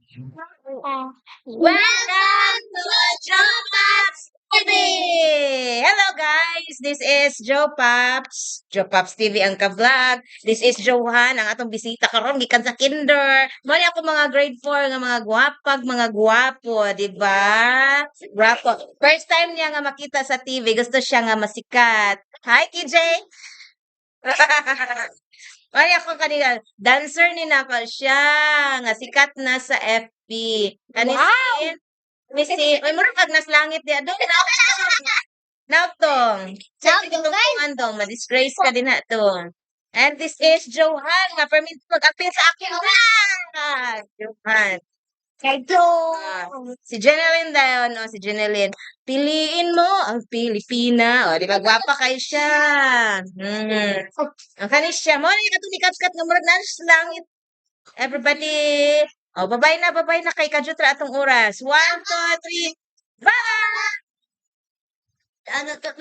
Welcome to Joe Pops TV! Hello guys! This is Joe Pops. Joe Pops TV ang ka-vlog. This is Johan, ang atong bisita karon gikan sa kinder. Mali ako mga grade 4 nga mga gwapag, mga gwapo, di ba? Gwapo. First time niya nga makita sa TV, gusto siya nga masikat. Hi, KJ! Mali ako kanina, dancer ni naka siya, nga sikat na sa FB. Kanisin, Missy, ay mura kag nas langit di adto. Nautong. Nautong andong ma-disgrace ka din ato. And this is Johan, nga permit mag-appeal sa akin vlog. Johan. Si Jeneline dayon, o si Jeneline. Piliin mo ang Pilipina. O, di ba gwapa kayo siya. Ang kanis siya. Mo ni katong nikat-kat nga murag na sa langit. Everybody. Oh, babay na kay Kajutra atong oras. 1, 2, 3. Bye! Ano to?